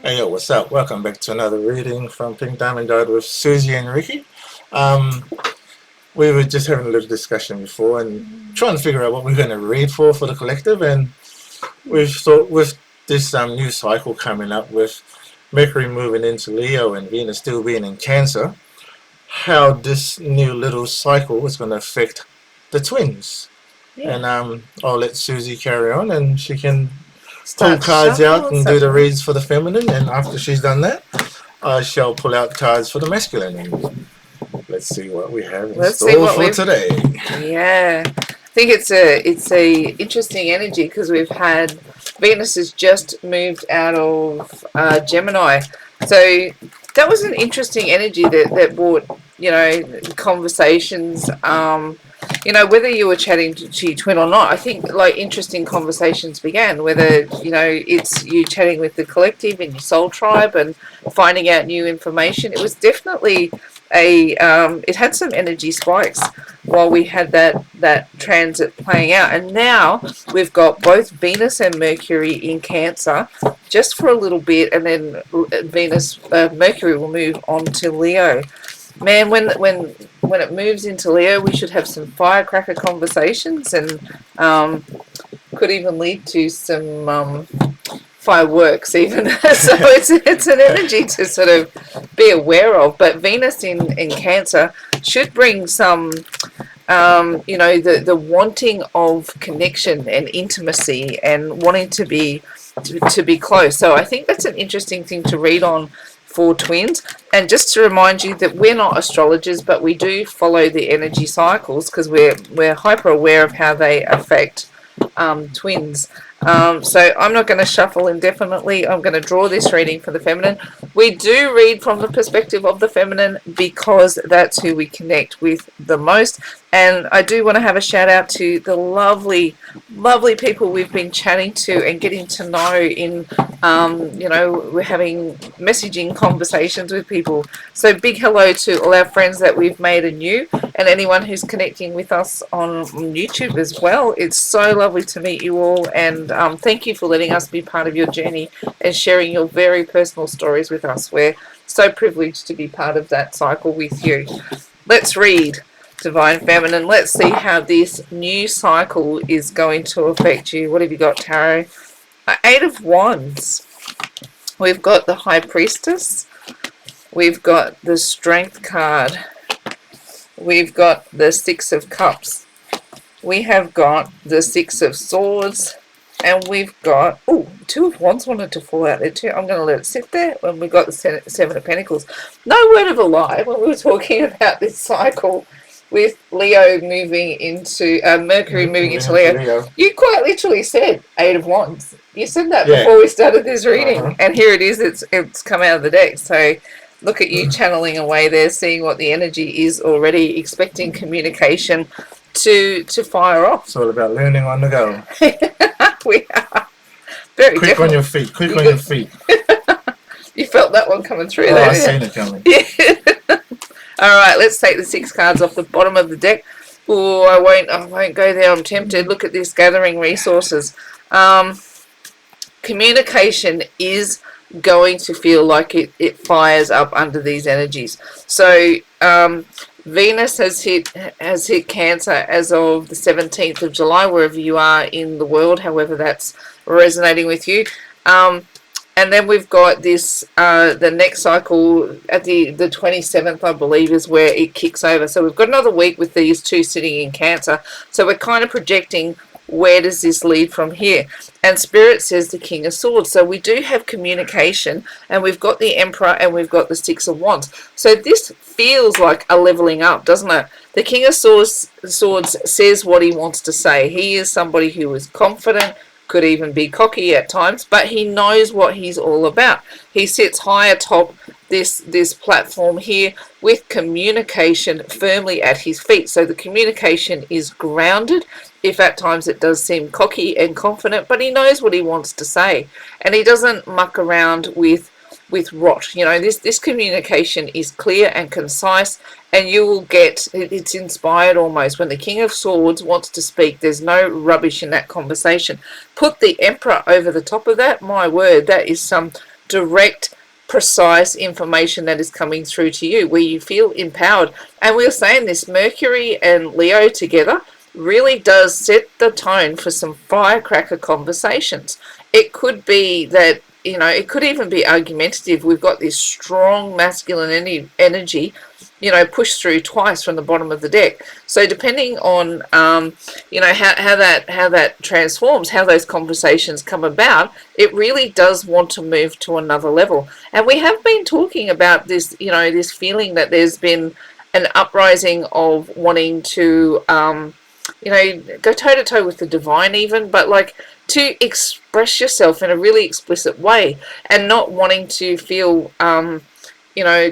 Hey yo, what's up? Welcome back to another reading from Pink Diamond Guide with Susie and Ricky. Um, we were just having a little discussion before and trying to figure out what we're going to read for the collective. And we've thought with this new cycle coming up with Mercury moving into Leo and Venus still being in Cancer, how this new little cycle is going to affect the twins. Yeah. And I'll let Susie carry on and she can pull Start cards out shuffle and do the something. reads for the feminine, and after she's done that, I shall pull out cards for the masculine. And let's see what we have in Let's see store what for we've. today. Yeah, I think it's a interesting energy because we've had Venus has just moved out of Gemini, so that was an interesting energy that brought conversations. Whether you were chatting to your twin or not, I think like interesting conversations began. Whether it's you chatting with the collective and your soul tribe and finding out new information. It was definitely it had some energy spikes while we had that transit playing out, and now we've got both Venus and Mercury in Cancer just for a little bit, and then Mercury will move on to Leo. Man, when it moves into Leo, we should have some firecracker conversations, and could even lead to some fireworks even. So it's an energy to sort of be aware of. But Venus in Cancer should bring some the wanting of connection and intimacy and wanting to be close. So I think that's an interesting thing to read on for twins. And just to remind you that we're not astrologers, but we do follow the energy cycles because we're hyper aware of how they affect twins. So I'm not going to shuffle indefinitely. I'm going to draw this reading for the feminine. We do read from the perspective of the feminine because that's who we connect with the most. And I do want to have a shout out to the lovely, lovely people we've been chatting to and getting to know in, we're having messaging conversations with people. So big hello to all our friends that we've made anew and anyone who's connecting with us on YouTube as well. It's so lovely to meet you all, and thank you for letting us be part of your journey and sharing your very personal stories with us. We're so privileged to be part of that cycle with you. Let's read Divine Feminine. Let's see how this new cycle is going to affect you. What have you got, Tarot? Eight of Wands. We've got the High Priestess. We've got the Strength card. We've got the Six of Cups. We have got the Six of Swords. And we've got, Two of Wands wanted to fall out there too. I'm going to let it sit there. When we got the Seven of Pentacles. No word of a lie when we were talking about this cycle with Leo moving into, Mercury moving into Leo. You quite literally said Eight of Wands. You said that before we started this reading. And here it is. It's come out of the deck. So look at you channeling away there, seeing what the energy is already, expecting communication to fire off. It's all about learning on the go. We are very quick on your feet. Quick on your feet. You felt that one coming through there. I seen it coming. Yeah. All right, let's take the 6 cards off the bottom of the deck. Oh, I won't go there. I'm tempted. Look at this, gathering resources. Communication is going to feel like it fires up under these energies. So Venus has hit Cancer as of the 17th of July, wherever you are in the world, however that's resonating with you. And then we've got this, the next cycle at the 27th, I believe, is where it kicks over. So we've got another week with these two sitting in Cancer. So we're kind of projecting where does this lead from here. And Spirit says the King of Swords. So we do have communication, and we've got the Emperor, and we've got the Six of Wands. So this feels like a leveling up, doesn't it? The King of Swords says what he wants to say. He is somebody who is confident, could even be cocky at times, but he knows what he's all about. He sits high atop this platform here with communication firmly at his feet. So the communication is grounded. If at times it does seem cocky and confident, but he knows what he wants to say, and he doesn't muck around with rot. This communication is clear and concise, and you will get, it's inspired almost. When the King of Swords wants to speak, there's no rubbish in that conversation. Put the Emperor over the top of that, my word, that is some direct, precise information that is coming through to you, where you feel empowered. And we were saying this, Mercury and Leo together really does set the tone for some firecracker conversations. It could be that, it could even be argumentative. We've got this strong masculine energy, pushed through twice from the bottom of the deck. So depending on, how that transforms, how those conversations come about, it really does want to move to another level. And we have been talking about this, this feeling that there's been an uprising of wanting to, go toe to toe with the divine even, but like to express yourself in a really explicit way and not wanting to feel,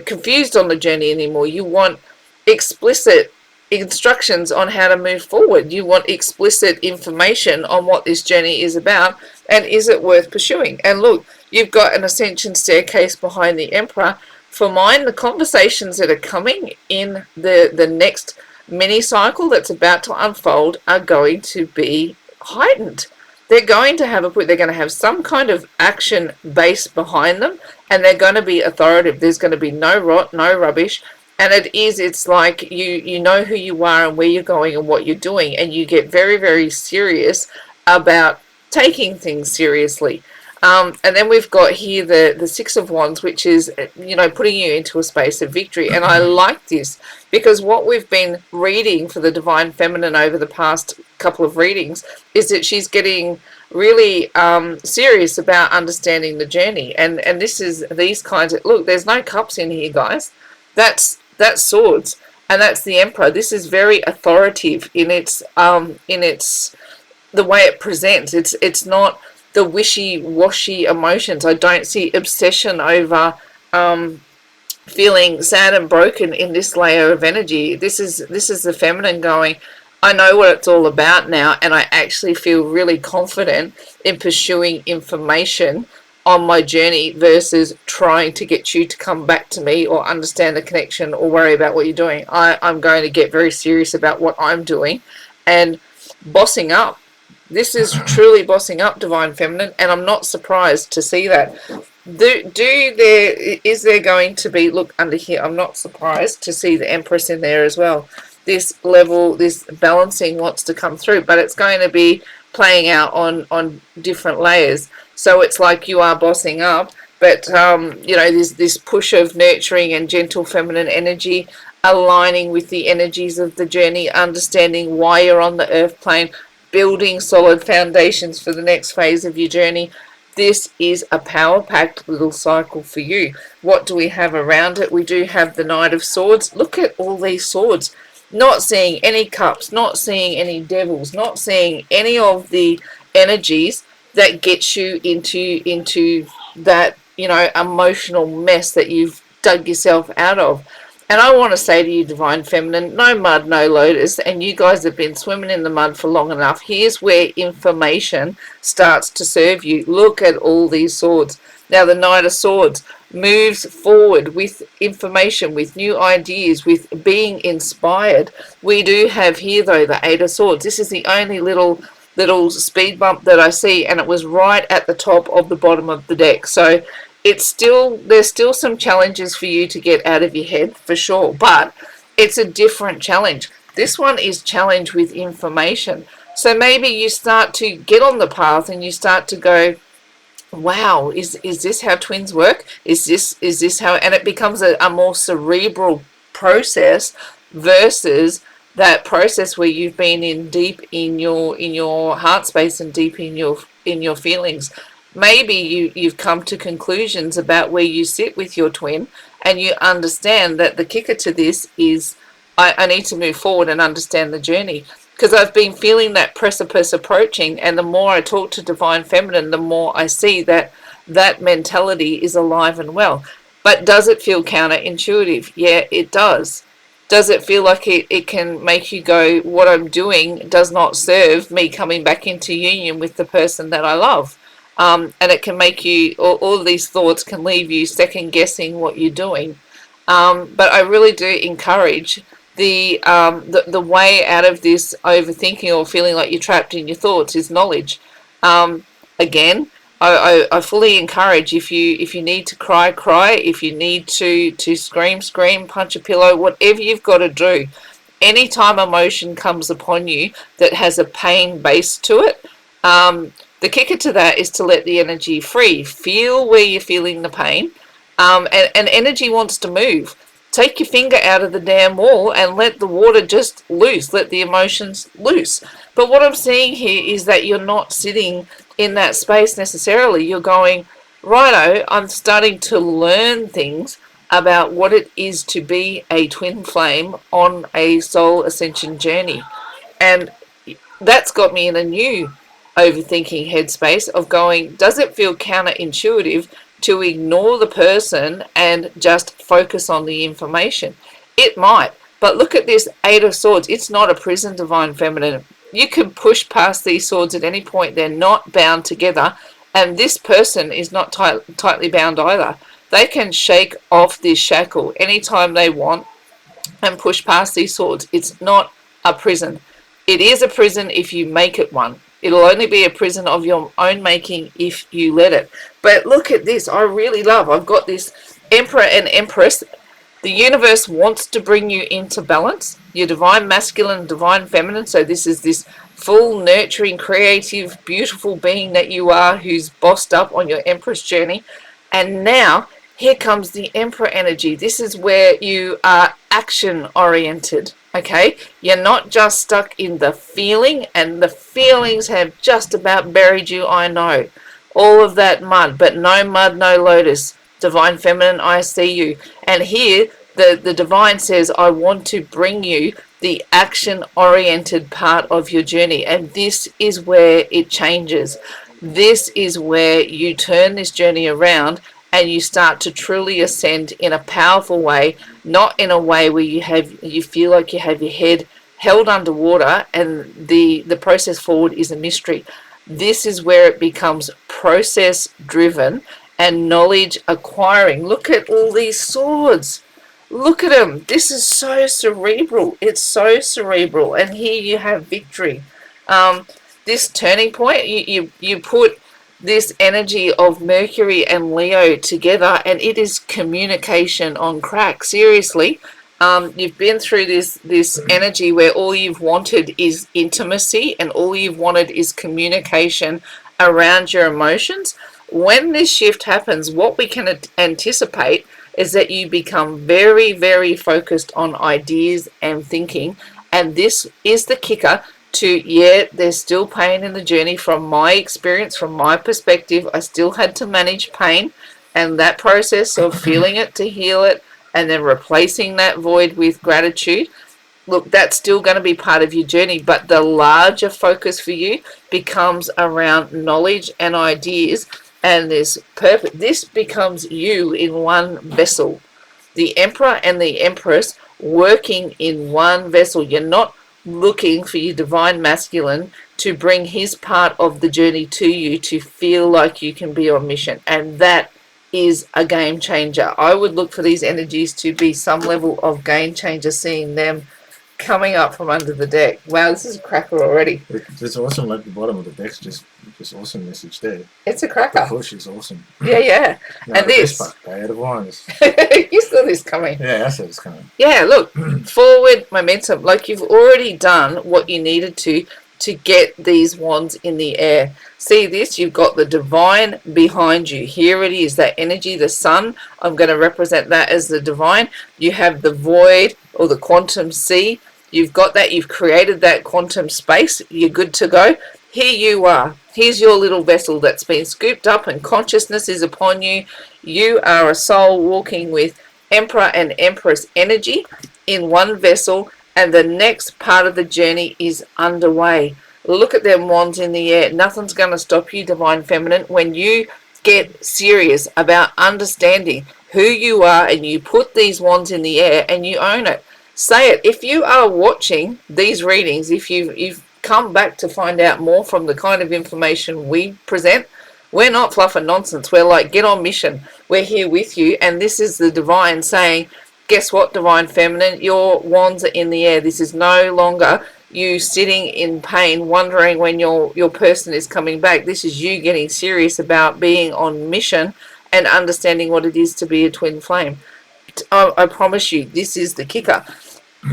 confused on the journey anymore. You want explicit instructions on how to move forward. You want explicit information on what this journey is about and is it worth pursuing. And look, you've got an ascension staircase behind the Emperor. For mine, the conversations that are coming in the next mini cycle that's about to unfold are going to be heightened. They're going to have some kind of action base behind them, and they're going to be authoritative. There's going to be no rot, no rubbish, and it's like you know who you are and where you're going and what you're doing, and you get very, very serious about taking things seriously. And then we've got here the Six of Wands, which is, putting you into a space of victory. And I like this because what we've been reading for the Divine Feminine over the past couple of readings is that she's getting really serious about understanding the journey. And this is these kinds of, look, there's no cups in here, guys. That's swords. And that's the Emperor. This is very authoritative in its the way it presents. It's not the wishy-washy emotions. I don't see obsession over feeling sad and broken in this layer of energy. This is the feminine going, I know what it's all about now, and I actually feel really confident in pursuing information on my journey versus trying to get you to come back to me or understand the connection or worry about what you're doing. I'm going to get very serious about what I'm doing and bossing up. This is truly bossing up, Divine Feminine, and I'm not surprised to see that. Is there going to be, look under here, I'm not surprised to see the Empress in there as well. This level, this balancing wants to come through, but it's going to be playing out on different layers. So it's like you are bossing up, but there's this push of nurturing and gentle feminine energy, aligning with the energies of the journey, understanding why you're on the earth plane, building solid foundations for the next phase of your journey. This is a power-packed little cycle for you. What do we have around it? We do have the Knight of Swords. Look at all these swords. Not seeing any cups, not seeing any devils, not seeing any of the energies that get you into that, emotional mess that you've dug yourself out of. And I want to say to you, Divine Feminine, no mud, no lotus, and you guys have been swimming in the mud for long enough. Here's where information starts to serve you. Look at all these swords. Now, the Knight of Swords moves forward with information, with new ideas, with being inspired. We do have here, though, the Eight of Swords. This is the only little speed bump that I see, and it was right at the top of the bottom of the deck. So there's still some challenges for you to get out of your head, for sure, but it's a different challenge. This one is challenge with information. So maybe you start to get on the path and you start to go, wow, is this how twins work? Is this how, and it becomes a more cerebral process versus that process where you've been in deep in your heart space and deep in your feelings. Maybe you've come to conclusions about where you sit with your twin, and you understand that the kicker to this is I need to move forward and understand the journey, because I've been feeling that precipice approaching, and the more I talk to Divine Feminine, the more I see that mentality is alive and well. But does it feel counterintuitive? Yeah, it does. Does it feel like it can make you go, what I'm doing does not serve me coming back into union with the person that I love? And it can make you, all of these thoughts can leave you second guessing what you're doing. But I really do encourage the way out of this overthinking or feeling like you're trapped in your thoughts is knowledge. Again, I fully encourage, if you need to cry, cry. If you need to scream, scream, punch a pillow, whatever you've got to do. Anytime emotion comes upon you that has a pain base to it, the kicker to that is to let the energy free. Feel where you're feeling the pain, and energy wants to move. Take your finger out of the damn wall and let the water just loose, let the emotions loose. But what I'm seeing here is that you're not sitting in that space necessarily. You're going, righto, I'm starting to learn things about what it is to be a twin flame on a soul ascension journey. And that's got me in a new overthinking headspace of going, does it feel counterintuitive to ignore the person and just focus on the information? It might, but look at this Eight of Swords. It's not a prison, Divine Feminine. You can push past these swords at any point. They're not bound together, and this person is not tightly bound either. They can shake off this shackle anytime they want and push past these swords. It's not a prison. It is a prison if you make it one. It'll only be a prison of your own making if you let it. But look at this. I really love. I've got this Emperor and Empress. The universe wants to bring you into balance. Your divine masculine and divine feminine. So this is this full, nurturing, creative, beautiful being that you are, who's bossed up on your Empress journey. And now here comes the Emperor energy. This is where you are action oriented. Okay, you're not just stuck in the feeling, and the feelings have just about buried you, I know. All of that mud, but no mud, no lotus. Divine Feminine, I see you. And here, the Divine says, I want to bring you the action-oriented part of your journey. And this is where it changes. This is where you turn this journey around and you start to truly ascend in a powerful way, not in a way where you feel like you have your head held underwater and the process forward is a mystery. This is where it becomes process driven and knowledge acquiring. Look at all these swords. Look at them. This is so cerebral. It's so cerebral. And here you have victory. This turning point, you put this energy of Mercury and Leo together, and it is communication on crack. Seriously, you've been through this energy where all you've wanted is intimacy and all you've wanted is communication around your emotions. When this shift happens, what we can anticipate is that you become very, very focused on ideas and thinking, and this is the kicker. There's still pain in the journey. From my experience, from my perspective, I still had to manage pain, and that process of feeling it to heal it and then replacing that void with gratitude. Look, that's still going to be part of your journey, but the larger focus for you becomes around knowledge and ideas and this purpose. This becomes you in one vessel. The Emperor and the Empress working in one vessel. You're not looking for your divine masculine to bring his part of the journey to you to feel like you can be on mission, and that is a game changer. I would look for these energies to be some level of game changer, seeing them coming up from under the deck. Wow, this is a cracker already. It's awesome. Like the bottom of the deck's just awesome message there. It's a cracker. The push is awesome. Yeah. No, and this Bay of Wands. you saw this coming. Yeah, I saw this coming. Yeah, look, forward momentum. Like, you've already done what you needed to get these wands in the air. See this? You've got the divine behind you. Here it is, that energy, the sun. I'm going to represent that as the divine. You have the void or the quantum sea. You've got that. You've created that quantum space. You're good to go. Here you are. Here's your little vessel that's been scooped up and consciousness is upon you. You are a soul walking with Emperor and Empress energy in one vessel, and the next part of the journey is underway. Look at them wands in the air. Nothing's going to stop you, Divine Feminine, when you get serious about understanding who you are and you put these wands in the air and you own it. Say it. If you are watching these readings, if you've come back to find out more from the kind of information we present, we're not fluff and nonsense. We're like, get on mission. We're here with you. And this is the divine saying, guess what, Divine Feminine? Your wands are in the air. This is no longer you sitting in pain, wondering when your person is coming back. This is you getting serious about being on mission and understanding what it is to be a twin flame. I promise you, this is the kicker.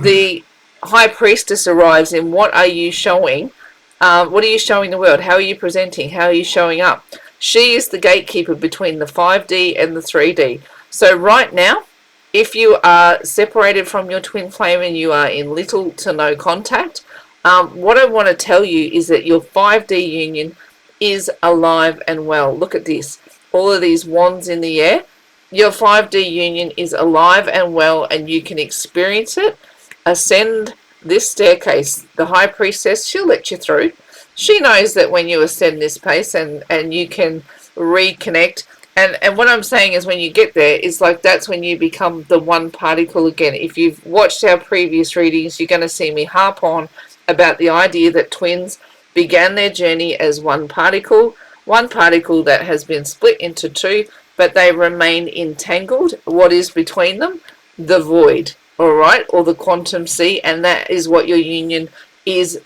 The high priestess arrives in what are you showing? What are you showing the world? How are you presenting? How are you showing up? She is the gatekeeper between the 5D and the 3D. So right now, if you are separated from your twin flame and you are in little to no contact, what I want to tell you is that your 5D union is alive and well. Look at this. All of these wands in the air. Your 5D union is alive and well, and you can experience it. Ascend this staircase. The high priestess, she'll let you through. She knows that when you ascend this pace and you can reconnect. And what I'm saying is when you get there, is like that's when you become the one particle again. If you've watched our previous readings, you're going to see me harp on about the idea that twins began their journey as one particle that has been split into two, but they remain entangled. What is between them? The void, all right, or the quantum sea, and that is what your union is,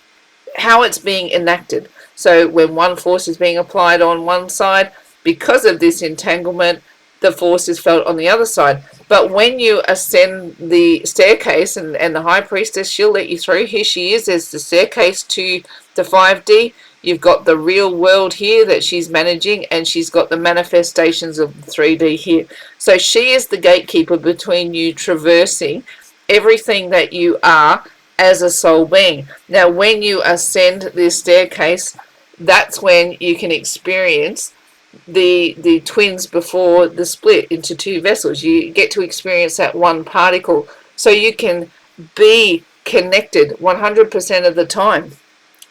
how it's being enacted. So when one force is being applied on one side, because of this entanglement, the force is felt on the other side. But when you ascend the staircase, and the high priestess, she'll let you through. Here she is. There's the staircase to the 5D. You've got the real world here that she's managing, and she's got the manifestations of the 3D here. So she is the gatekeeper between you traversing everything that you are as a soul being. Now, when you ascend this staircase, that's when you can experience the twins before the split into two vessels. You get to experience that one particle, so you can be connected 100% of the time.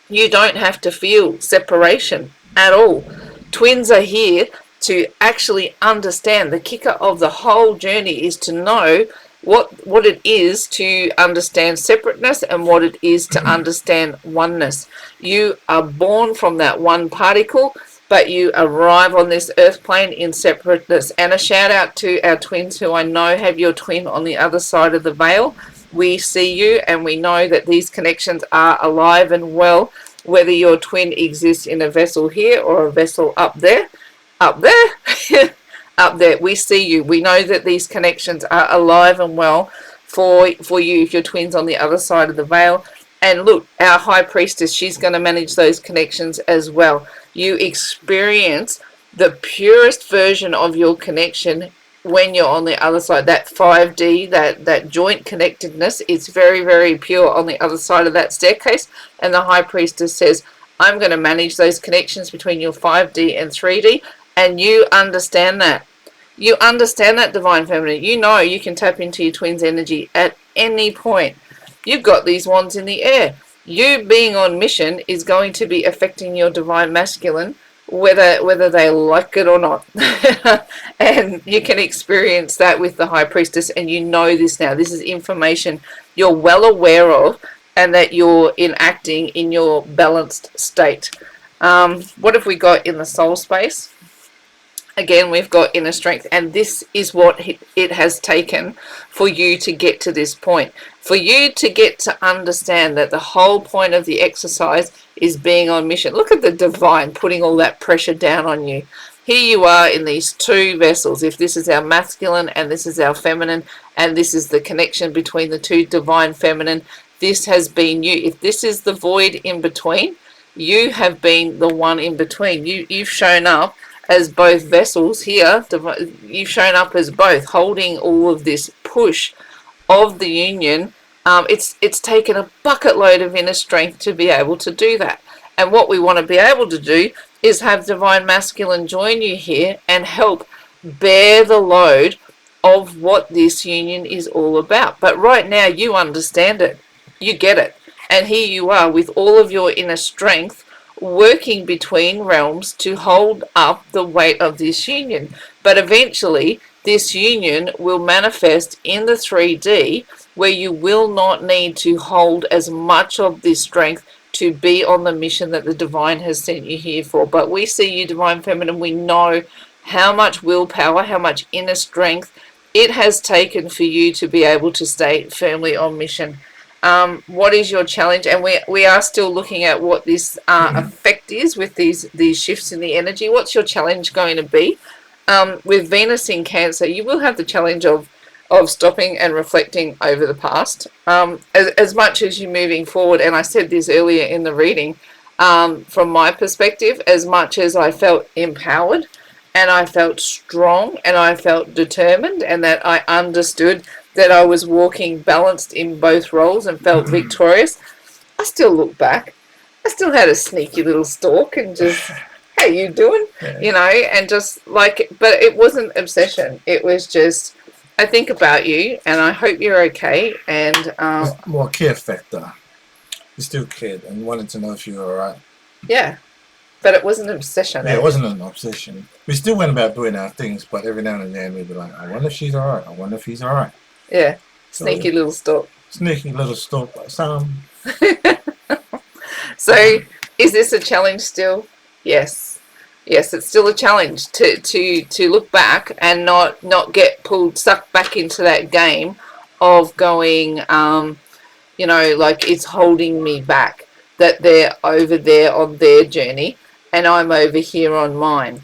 You don't have to feel separation at all. Twins are here to actually understand. The kicker of the whole journey is to know what it is to understand separateness and what it is to understand oneness. You are born from that one particle, but you arrive on this earth plane in separateness. And a shout out to our twins who I know have your twin on the other side of the veil. We see you, and we know that these connections are alive and well, whether your twin exists in a vessel here or a vessel up there, up there, we see you. We know that these connections are alive and well for you if your twin's on the other side of the veil. And look, our high priestess, she's going to manage those connections as well. You experience the purest version of your connection when you're on the other side. That 5D, that joint connectedness, is very, very pure on the other side of that staircase. And the high priestess says, I'm going to manage those connections between your 5D and 3D. And you understand that. You understand that, divine feminine. You know you can tap into your twin's energy at any point. You've got these wands in the air. You being on mission is going to be affecting your divine masculine, whether they like it or not. And you can experience that with the high priestess, and you know this now. This is information you're well aware of, and that you're enacting in your balanced state. What have we got in the soul space? Again, we've got inner strength, and this is what it has taken for you to get to this point. For you to get to understand that the whole point of the exercise is being on mission. Look at the divine putting all that pressure down on you. Here you are in these two vessels. If this is our masculine and this is our feminine, and this is the connection between the two divine feminine, this has been you. If this is the void in between, you have been the one in between. You've shown up as both vessels here. You've shown up as both, holding all of this push of the union. It's taken a bucket load of inner strength to be able to do that. And what we want to be able to do is have divine masculine join you here and help bear the load of what this union is all about. But right now you understand it. You get it. And here you are with all of your inner strength, working between realms to hold up the weight of this union. But eventually this union will manifest in the 3D, where you will not need to hold as much of this strength to be on the mission that the divine has sent you here for. But we see you, divine feminine, we know how much willpower, how much inner strength it has taken for you to be able to stay firmly on mission. What is your challenge? And we are still looking at what this effect is with these shifts in the energy. What's your challenge going to be? With Venus in Cancer, you will have the challenge of stopping and reflecting over the past, as much as you're moving forward. And I said this earlier in the reading, from my perspective, as much as I felt empowered and I felt strong and I felt determined and that I understood that I was walking balanced in both roles and felt victorious, I still look back. I still had a sneaky little stalk and just, how you doing? You know, and just like, but it wasn't obsession. It was just, I think about you and I hope you're okay. And more care factor. You still cared and wanted to know if you were alright. yeah, but it wasn't an obsession. Yeah, it wasn't an obsession. We still went about doing our things, but every now and then we'd be like, I wonder if she's alright. I wonder if he's alright. Yeah, sneaky little stalk. Sneaky little stalk like some. So, is this a challenge still? Yes. Yes, it's still a challenge to look back and not get sucked back into that game of going, you know, like it's holding me back, that they're over there on their journey and I'm over here on mine.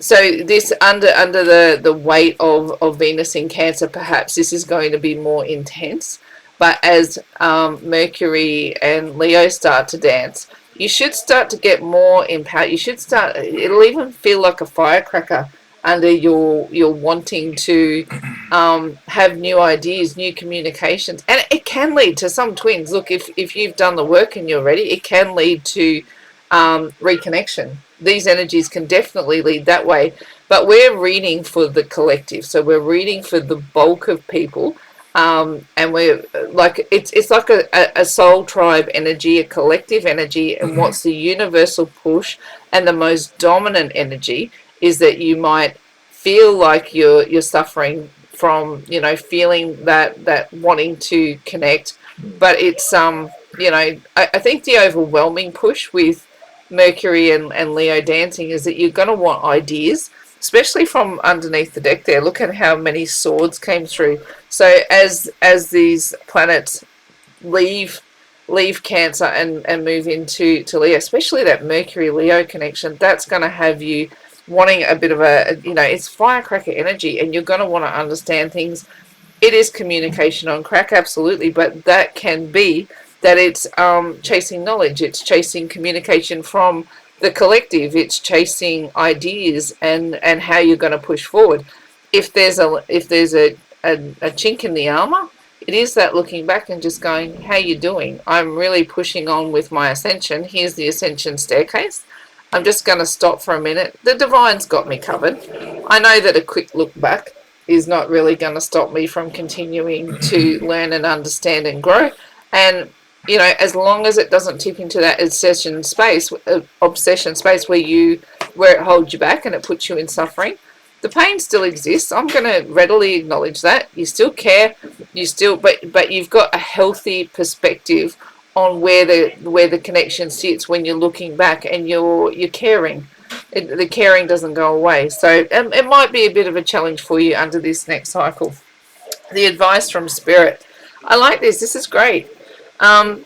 So this under the weight of Venus in Cancer, perhaps this is going to be more intense. But as Mercury and Leo start to dance, you should start to get more empowered. You should start, it'll even feel like a firecracker under your wanting to have new ideas, new communications. And it can lead to some twins. Look, if you've done the work and you're ready, it can lead to reconnection. These energies can definitely lead that way. But we're reading for the collective. So we're reading for the bulk of people. And we're like, it's like a soul tribe energy, a collective energy. And what's the universal push and the most dominant energy is that you might feel like you're suffering from, you know, feeling that wanting to connect. But it's, you know, I think the overwhelming push with Mercury and Leo dancing is that you're going to want ideas, especially from underneath the deck there. Look at how many swords came through. So as these planets leave Cancer and move into Leo, especially that Mercury Leo connection, that's going to have you wanting a bit of a, you know, it's firecracker energy, and you're going to want to understand things. It is communication on crack, absolutely, but that can be that it's chasing knowledge, it's chasing communication from the collective, it's chasing ideas and how you're going to push forward. If there's a chink in the armor, it is that looking back and just going, how you doing? I'm really pushing on with my ascension. Here's the ascension staircase. I'm just going to stop for a minute. The divine's got me covered. I know that a quick look back is not really going to stop me from continuing to learn and understand and grow. And you know, as long as it doesn't tip into that obsession space where it holds you back and it puts you in suffering, the pain still exists. I'm going to readily acknowledge that. You still care, but you've got a healthy perspective on where the connection sits when you're looking back and you're caring. The caring doesn't go away. So it might be a bit of a challenge for you under this next cycle. The advice from Spirit. I like this. This is great.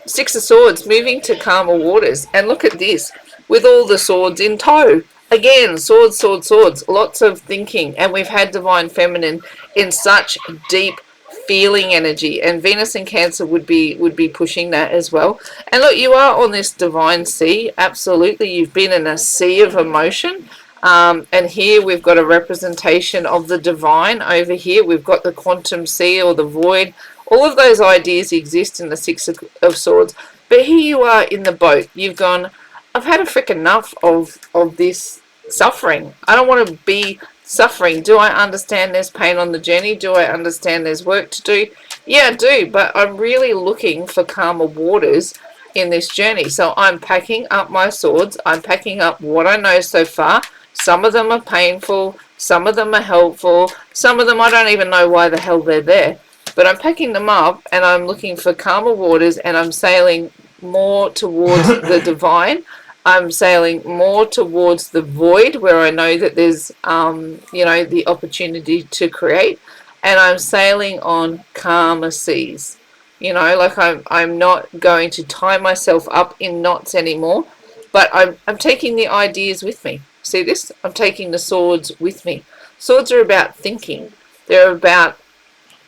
Six of Swords, moving to calmer waters. And look at this, with all the swords in tow. Again, swords, swords, swords. Lots of thinking. And we've had Divine Feminine in such deep feeling energy. And Venus in Cancer would be pushing that as well. And look, you are on this divine sea. Absolutely. You've been in a sea of emotion. And here we've got a representation of the divine. Over here we've got the quantum sea or the void. All of those ideas exist in the Six of Swords. But here you are in the boat. You've gone, I've had a frick enough of this suffering. I don't want to be suffering. Do I understand there's pain on the journey? Do I understand there's work to do? Yeah, I do. But I'm really looking for calmer waters in this journey. So I'm packing up my swords. I'm packing up what I know so far. Some of them are painful. Some of them are helpful. Some of them I don't even know why the hell they're there. But I'm packing them up and I'm looking for calmer waters, and I'm sailing more towards the divine. I'm sailing more towards the void where I know that there's, you know, the opportunity to create. And I'm sailing on calmer seas. Like I'm not going to tie myself up in knots anymore, but I'm taking the ideas with me. See this? I'm taking the swords with me. Swords are about thinking. They're about,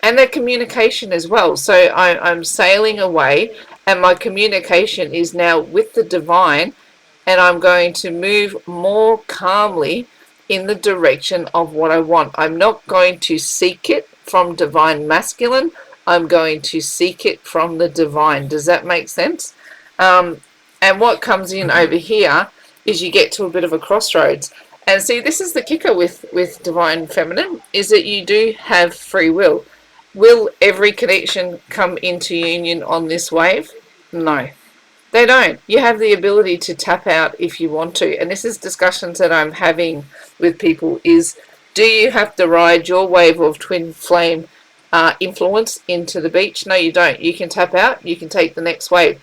and their communication as well. So I'm sailing away, and my communication is now with the divine, and I'm going to move more calmly in the direction of what I want. I'm not going to seek it from divine masculine. I'm going to seek it from the divine. Does that make sense? And what comes in over here is you get to a bit of a crossroads. And see, this is the kicker with divine feminine, is that you do have free will. Will every connection come into union on this wave? No, they don't. You have the ability to tap out if you want to. And this is discussions that I'm having with people is, do you have to ride your wave of twin flame influence into the beach? No, you don't. You can tap out. You can take the next wave.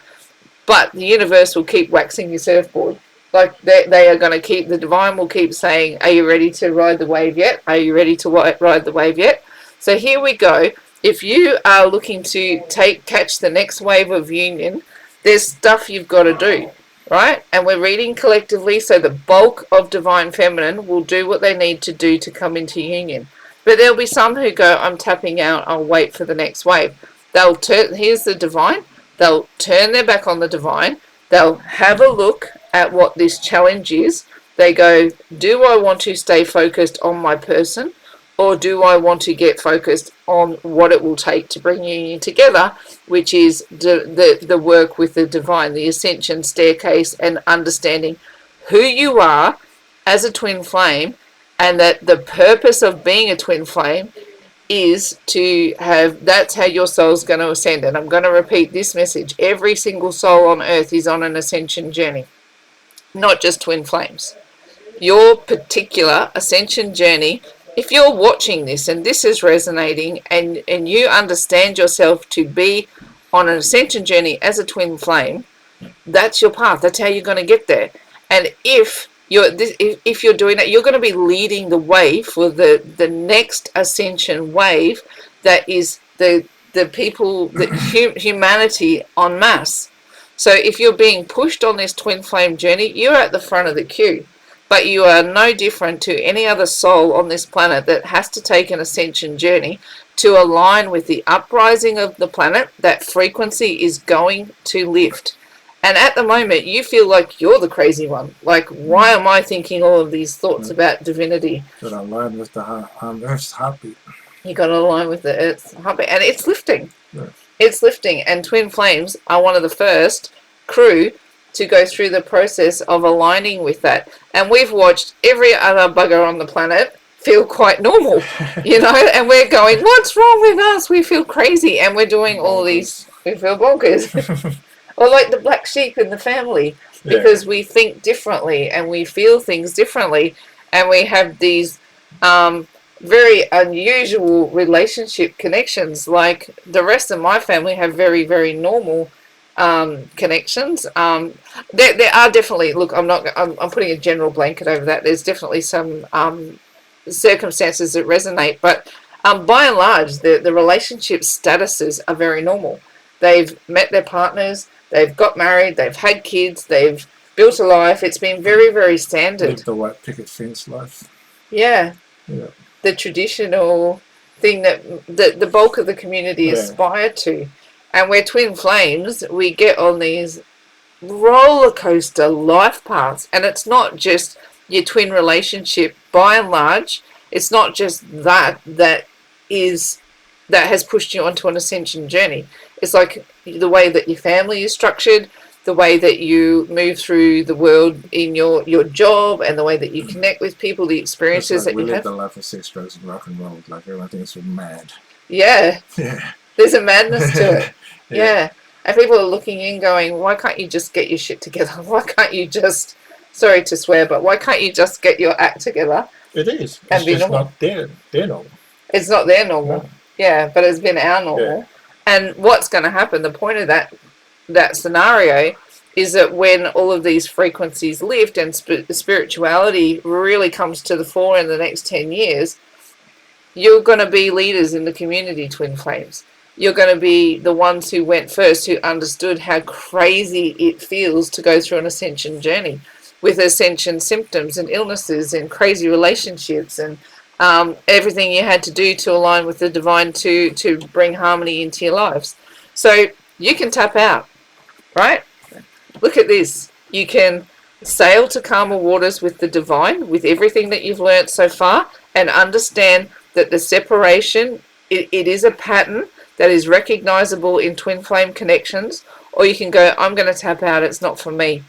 But the universe will keep waxing your surfboard. Like they are going to keep, the divine will keep saying, are you ready to ride the wave yet? Are you ready to ride the wave yet? So here we go. If you are looking to catch the next wave of union, there's stuff you've got to do, right? And we're reading collectively, so the bulk of divine feminine will do what they need to do to come into union. But there'll be some who go, I'm tapping out, I'll wait for the next wave. They'll turn, here's the divine, they'll turn their back on the divine, they'll have a look at what this challenge is. They go, do I want to stay focused on my person, or do I want to get focused on what it will take to bring union together, which is the work with the divine, the ascension staircase, and understanding who you are as a twin flame, and that the purpose of being a twin flame is to have, that's how your soul's going to ascend. And I'm going to repeat this message. Every single soul on earth is on an ascension journey, not just twin flames. Your particular ascension journey, if you're watching this and this is resonating, and you understand yourself to be on an ascension journey as a twin flame, that's your path. That's how you're going to get there. And if you're doing that, you're going to be leading the way for the next ascension wave, that is the people, the humanity en masse. So if you're being pushed on this twin flame journey, you're at the front of the queue. But you are no different to any other soul on this planet that has to take an ascension journey to align with the uprising of the planet. That frequency is going to lift. And at the moment, you feel like you're the crazy one. Like, why am I thinking all of these thoughts about divinity? Got to align with the Earth's heartbeat. You got to align with the Earth's heartbeat. And it's lifting. Yeah. It's lifting. And twin flames are one of the first crew to go through the process of aligning with that. And we've watched every other bugger on the planet feel quite normal, and we're going, what's wrong with us? We feel crazy, and we're doing all these, we feel bonkers. Or like the black sheep in the family, because we think differently and we feel things differently, and we have these very unusual relationship connections. Like the rest of my family have very, very normal connections. There are definitely, look, I'm putting a general blanket over that. There's definitely some circumstances that resonate, but by and large, the relationship statuses are very normal. They've met their partners, they've got married, they've had kids, they've built a life. It's been very, very standard. Live the white picket fence life. Yeah. The traditional thing that the bulk of the community aspire to. And we're twin flames, we get on these roller coaster life paths. And it's not just your twin relationship, by and large. It's not just that has pushed you onto an ascension journey. It's like the way that your family is structured, the way that you move through the world in your job, and the way that you connect with people, the experiences that you have. We live the life of sex, drugs, and rock and roll. Like everyone thinks we're mad. Yeah. Yeah. There's a madness to it. Yeah. And people are looking in going, why can't you just get your shit together? Why can't you just, sorry to swear, but why can't you just get your act together? It is. It's just not their normal. It's not their normal. Yeah, but it's been our normal. Yeah. And what's going to happen, the point of that scenario is that when all of these frequencies lift and spirituality really comes to the fore in the next 10 years, you're going to be leaders in the community, twin flames. you're going to be the ones who went first, who understood how crazy it feels to go through an ascension journey with ascension symptoms and illnesses and crazy relationships and everything you had to do to align with the divine to bring harmony into your lives. So you can tap out, right? Look at this. You can sail to calmer waters with the divine, with everything that you've learnt so far, and understand that the separation, it is a pattern that is recognizable in twin flame connections. Or you can go, I'm going to tap out, it's not for me.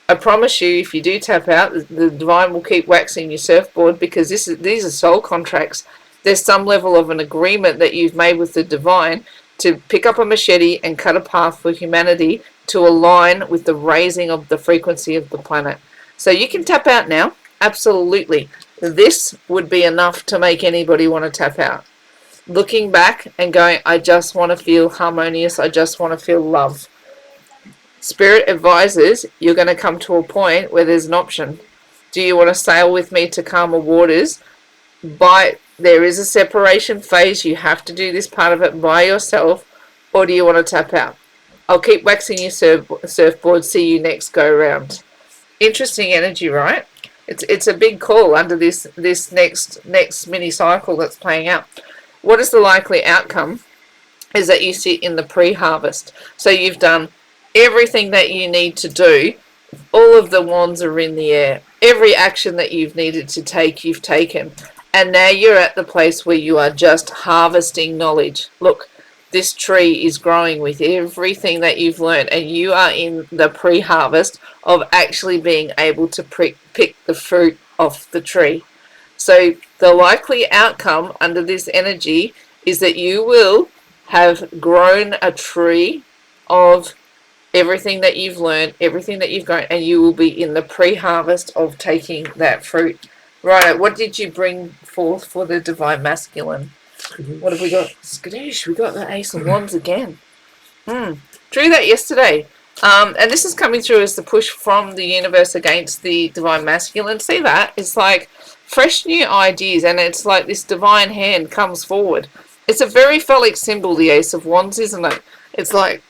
I promise you, if you do tap out, the divine will keep waxing your surfboard, because these are soul contracts. There's some level of an agreement that you've made with the divine to pick up a machete and cut a path for humanity to align with the raising of the frequency of the planet. So you can tap out now, absolutely. This would be enough to make anybody want to tap out. Looking back and going, I just want to feel harmonious, I just want to feel love. Spirit advises you're going to come to a point where there's an option. Do you want to sail with me to calmer waters? There is a separation phase. You have to do this part of it by yourself. Or do you want to tap out? I'll keep waxing your surfboard. See you next go round. Interesting energy, right? It's a big call under this next mini cycle that's playing out. What is the likely outcome? Is that you sit in the pre-harvest. So you've done everything that you need to do. All of the wands are in the air. Every action that you've needed to take, you've taken. And now you're at the place where you are just harvesting knowledge. Look, this tree is growing with everything that you've learned, and you are in the pre-harvest of actually being able to pick the fruit off the tree. So the likely outcome under this energy is that you will have grown a tree of everything that you've learned, everything that you've grown, and you will be in the pre-harvest of taking that fruit. Right, what did you bring forth for the divine masculine? What have we got? Skadoosh, we got the Ace of Wands again. Drew that yesterday. And this is coming through as the push from the universe against the divine masculine. See that? It's like fresh new ideas, and it's like this divine hand comes forward. It's a very phallic symbol, the Ace of Wands, isn't it? It's like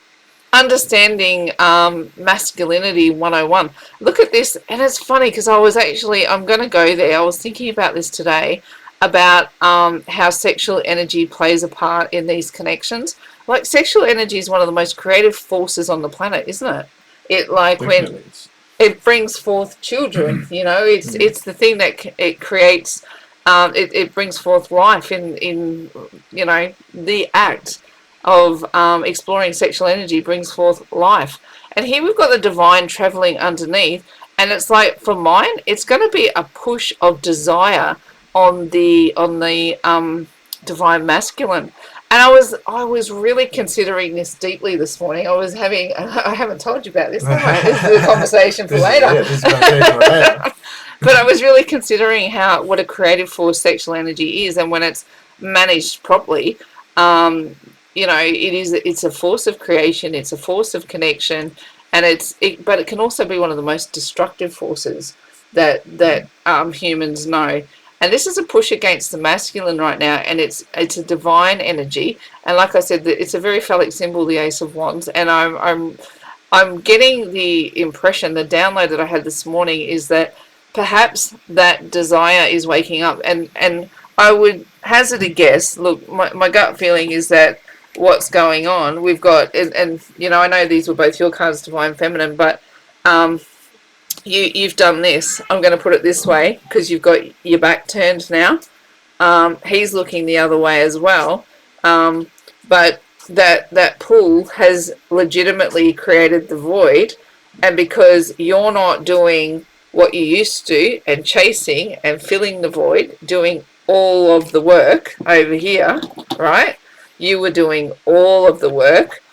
understanding masculinity 101. Look at this, and it's funny because I'm going to go there. I was thinking about this today, about how sexual energy plays a part in these connections. Like, sexual energy is one of the most creative forces on the planet, isn't it? It like Definitely. When it brings forth children, you know, it's the thing that it creates. It brings forth life in you know, the act of exploring sexual energy brings forth life. And here we've got the divine traveling underneath, and it's like, for mine, it's going to be a push of desire on the divine masculine. And I was really considering this deeply this morning. I haven't told you about this, have I? This is a conversation for later. But I was really considering what a creative force sexual energy is, and when it's managed properly, you know, it's a force of creation, it's a force of connection, and but it can also be one of the most destructive forces that humans know. And this is a push against the masculine right now, and it's a divine energy. And like I said, it's a very phallic symbol, the Ace of Wands. And I'm getting the impression, the download that I had this morning is that perhaps that desire is waking up. And I would hazard a guess. Look, my gut feeling is that what's going on, we've got, and you know, I know these were both your cards, divine feminine, but you've done this. I'm going to put it this way, because you've got your back turned now. He's looking the other way as well. But that pull has legitimately created the void. And because you're not doing what you used to and chasing and filling the void, doing all of the work over here, right? You were doing all of the work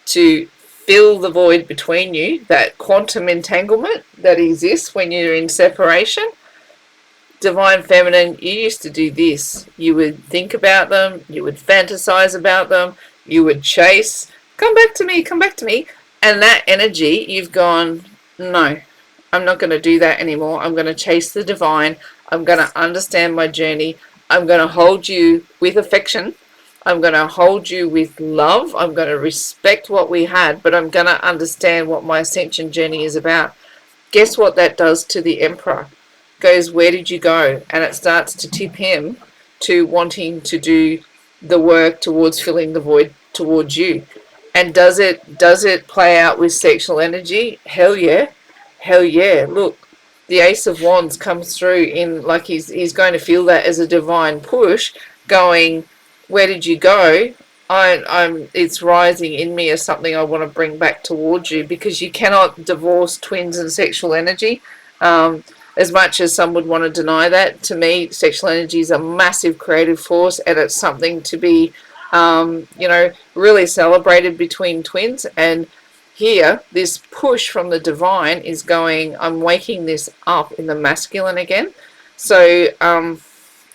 to fill the void between you, that quantum entanglement that exists when you're in separation. Divine feminine, you used to do this. You would think about them, you would fantasize about them, you would chase, come back to me, come back to me. And that energy, you've gone, no, I'm not going to do that anymore. I'm going to chase the divine. I'm going to understand my journey. I'm going to hold you with affection. I'm going to hold you with love. I'm going to respect what we had, but I'm going to understand what my ascension journey is about. Guess what that does to the Emperor? Goes, where did you go? And it starts to tip him to wanting to do the work towards filling the void towards you. And does it play out with sexual energy? Hell yeah. Hell yeah. Look, the Ace of Wands comes through in like he's going to feel that as a divine push, going, where did you go? I'm it's rising in me as something I want to bring back towards you, because you cannot divorce twins and sexual energy. As much as some would want to deny that, to me, sexual energy is a massive creative force, and it's something to be, really celebrated between twins. And here, this push from the divine is going, I'm waking this up in the masculine again. So,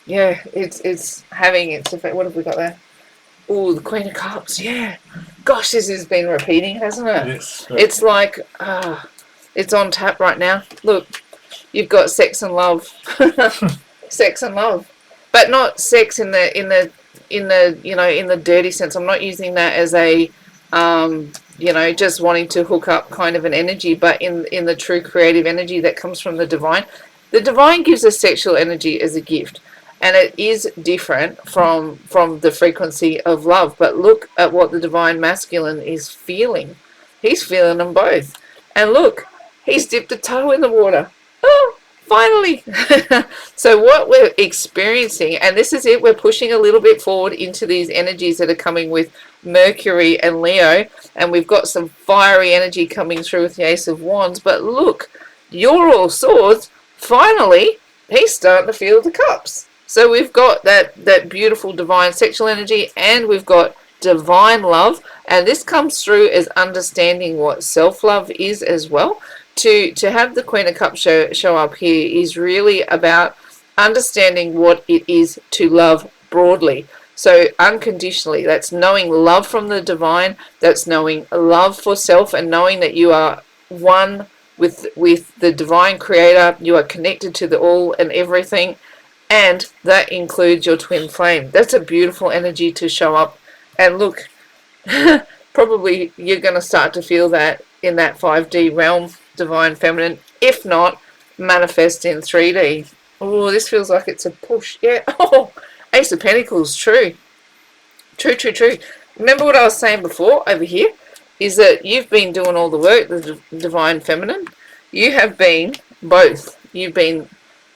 yeah, it's having its effect. What have we got there? Oh, the Queen of Cups. Yeah. Gosh, this has been repeating, hasn't it? Yes. It's like, it's on tap right now. Look, you've got sex and love. Sex and love. But not sex in the dirty sense. I'm not using that as a just wanting to hook up kind of an energy, but in the true creative energy that comes from the divine. The divine gives us sexual energy as a gift, and it is different from the frequency of love. But look at what the divine masculine is feeling. He's feeling them both. And look, he's dipped a toe in the water. Oh, finally. So what we're experiencing, and this is it, we're pushing a little bit forward into these energies that are coming with Mercury and Leo, and we've got some fiery energy coming through with the Ace of Wands. But look, you're all swords. Finally, he's starting to feel the cups. So we've got that beautiful divine sexual energy, and we've got divine love, and this comes through as understanding what self-love is as well. To have the Queen of Cups show up here is really about understanding what it is to love broadly. So unconditionally, that's knowing love from the divine, that's knowing love for self, and knowing that you are one with the divine creator. You are connected to the all and everything, and that includes your twin flame. That's a beautiful energy to show up. And look, probably you're going to start to feel that in that 5D realm, divine feminine, if not manifest in 3D. Oh, this feels like it's a push. Yeah. Oh, Ace of Pentacles. True. Remember what I was saying before over here is that you've been doing all the work, the divine feminine. You have been both. You've been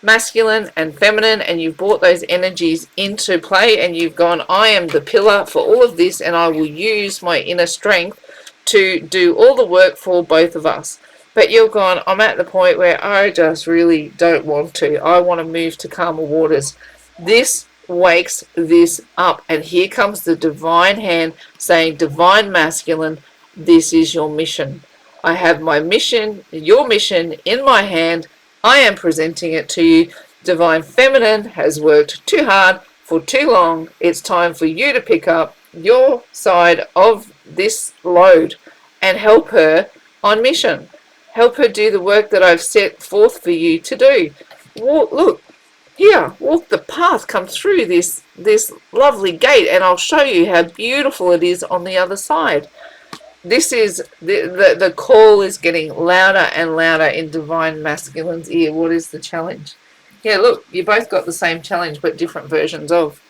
masculine and feminine, and you've brought those energies into play, and you've gone, I am the pillar for all of this, and I will use my inner strength to do all the work for both of us. But you've gone, I'm at the point where I just really don't want to. I want to move to calmer waters. This wakes this up, and here comes the divine hand saying, divine masculine, this is your mission. I have my mission, your mission in my hand. I am presenting it to you. Divine feminine has worked too hard for too long. It's time for you to pick up your side of this load and help her on mission. Help her do the work that I've set forth for you to do. Look, here, walk the path, come through this lovely gate, and I'll show you how beautiful it is on the other side. This is, the call is getting louder and louder in divine masculine's ear. What is the challenge? Yeah, look, you both got the same challenge, but different versions of.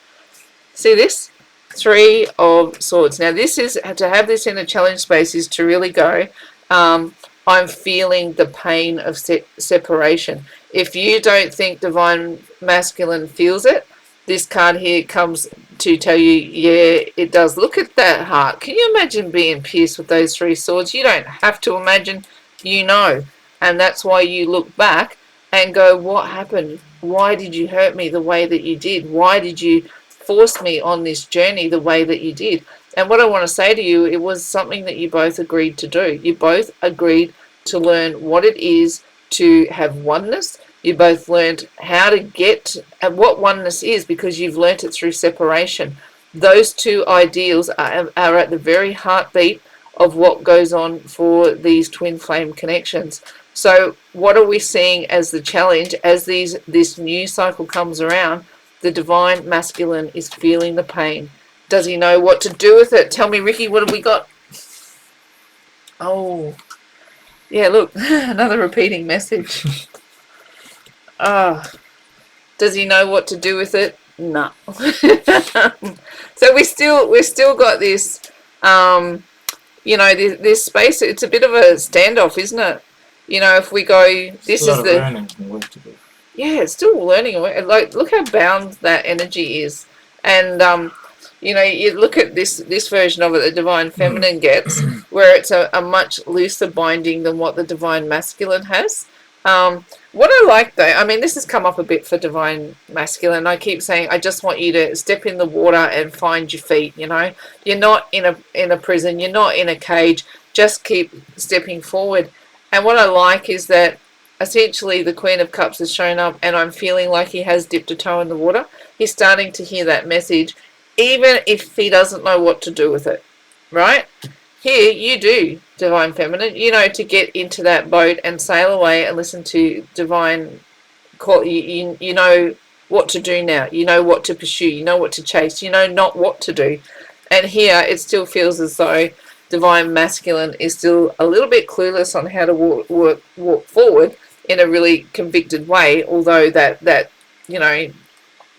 See this? 3 of Swords. Now, this is, to have this in a challenge space is to really go, I'm feeling the pain of separation. If you don't think divine masculine feels it, this card here comes to tell you, yeah, it does. Look at that heart. Can you imagine being pierced with those 3 swords? You don't have to imagine, you know. And that's why you look back and go, what happened? Why did you hurt me the way that you did? Why did you force me on this journey the way that you did? And what I want to say to you, it was something that you both agreed to do. You both agreed to learn what it is to have oneness. You both learned how to get at what oneness is, because you've learnt it through separation. Those 2 ideals are at the very heartbeat of what goes on for these twin flame connections. So what are we seeing as the challenge as this new cycle comes around? The divine masculine is feeling the pain. Does he know what to do with it? Tell me, Ricky, what have we got? Oh, yeah, look, another repeating message. Does he know what to do with it? No. So we still got this, this space. It's a bit of a standoff, isn't it? If we go, this a lot is of the learning and work to do. yeah, it's still learning. Like, look how bound that energy is, and you look at this version of it, the divine feminine gets, where it's a much looser binding than what the divine masculine has. What I like though, I mean, this has come up a bit for divine masculine. I keep saying, I just want you to step in the water and find your feet. You're not in a prison. You're not in a cage. Just keep stepping forward. And what I like is that essentially the Queen of Cups has shown up, and I'm feeling like he has dipped a toe in the water. He's starting to hear that message, even if he doesn't know what to do with it, right? Here, you do, divine feminine, to get into that boat and sail away and listen to divine call. You know what to do now. You know what to pursue. You know what to chase. You know not what to do. And here, it still feels as though divine masculine is still a little bit clueless on how to walk forward in a really convicted way, although that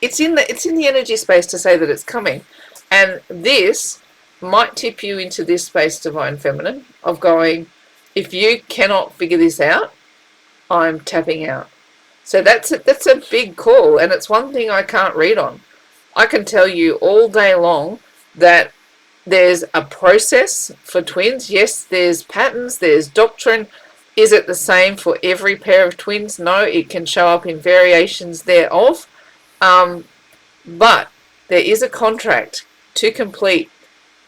it's in the energy space to say that it's coming. And this might tip you into this space, divine feminine, of going, if you cannot figure this out, I'm tapping out. So that's a big call, and it's one thing I can't read on. I can tell you all day long that there's a process for twins. Yes, there's patterns, there's doctrine. Is it the same for every pair of twins? No, it can show up in variations thereof. But there is a contract to complete,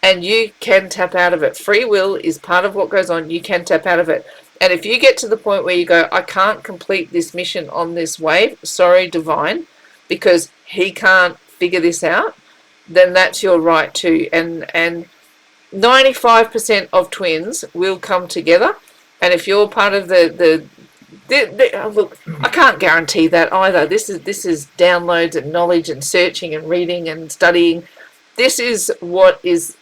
and you can tap out of it. Free will is part of what goes on. You can tap out of it. And if you get to the point where you go, I can't complete this mission on this wave, sorry, divine, because he can't figure this out, then that's your right too. And 95% of twins will come together. And if you're part of look, I can't guarantee that either. This is downloads and knowledge and searching and reading and studying. This is what is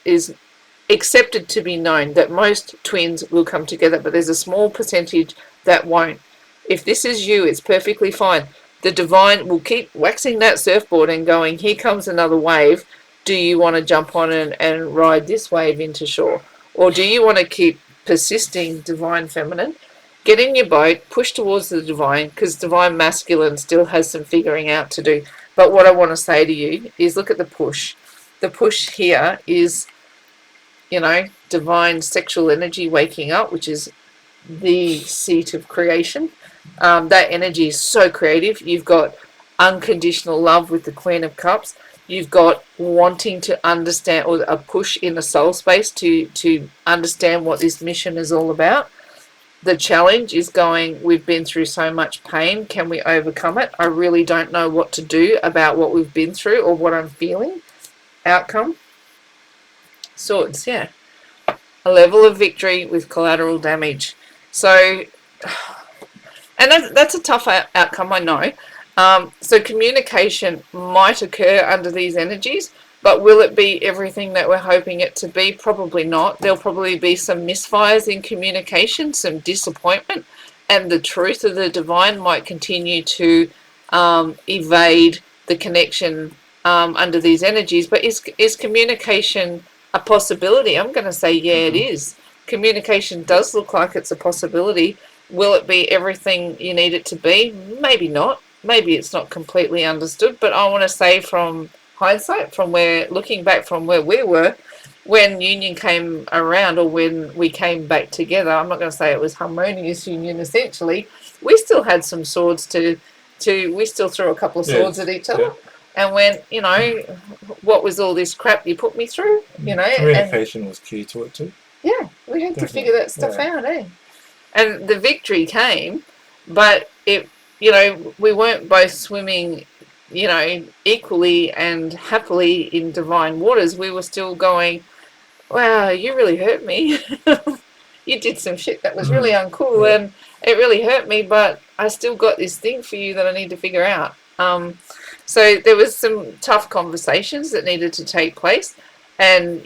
accepted to be known, that most twins will come together, but there's a small percentage that won't. If this is you, it's perfectly fine. The divine will keep waxing that surfboard and going, here comes another wave. Do you want to jump on and ride this wave into shore? Or do you want to keep persisting, divine feminine? Get in your boat, push towards the divine, because divine masculine still has some figuring out to do. But what I want to say to you is look at the push. The push here is, divine sexual energy waking up, which is the seat of creation. That energy is so creative. You've got unconditional love with the Queen of Cups. You've got wanting to understand, or a push in the soul space to understand what this mission is all about. The challenge is going, we've been through so much pain. Can we overcome it? I really don't know what to do about what we've been through or what I'm feeling. Outcome. Swords, yeah. A level of victory with collateral damage. So, and that's a tough outcome, I know. So communication might occur under these energies, but will it be everything that we're hoping it to be? Probably not. There'll probably be some misfires in communication, some disappointment, and the truth of the divine might continue to evade the connection under these energies. But is communication a possibility? I'm going to say, yeah, it is. Communication does look like it's a possibility. Will it be everything you need it to be? Maybe not. Maybe it's not completely understood. But I want to say from hindsight, looking back from where we were, when union came around, or when we came back together, I'm not going to say it was harmonious union essentially. We still had some swords we still threw a couple of swords at each other. Yeah. And went, what was all this crap you put me through? Communication was key to it too. Yeah, we had to figure that stuff out, eh? And the victory came, but we weren't both swimming, equally and happily in divine waters. We were still going, wow, you really hurt me. You did some shit that was really uncool, and it really hurt me, but I still got this thing for you that I need to figure out. So there was some tough conversations that needed to take place, And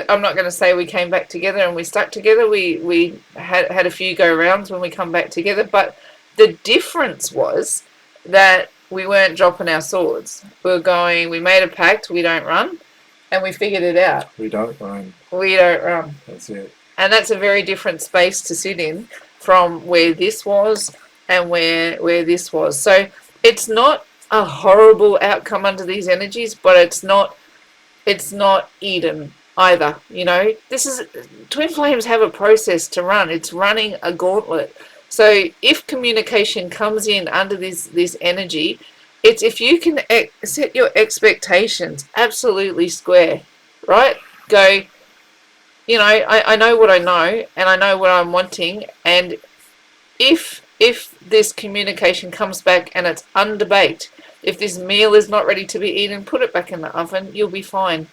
I'm not going to say we came back together and we stuck together. We had a few go rounds when we come back together, but the difference was that we weren't dropping our swords. We made a pact, we don't run, and we figured it out. We don't run. We don't run. That's it. And that's a very different space to sit in from where this was and where this was. So it's not a horrible outcome under these energies, but it's not Eden either. This is twin flames have a process to run. It's running a gauntlet. So if communication comes in under this energy, it's if you can set your expectations absolutely square, right? Go, I know what I know, and I know what I'm wanting, and if this communication comes back and it's underbaked, if this meal is not ready to be eaten, put it back in the oven. You'll be fine.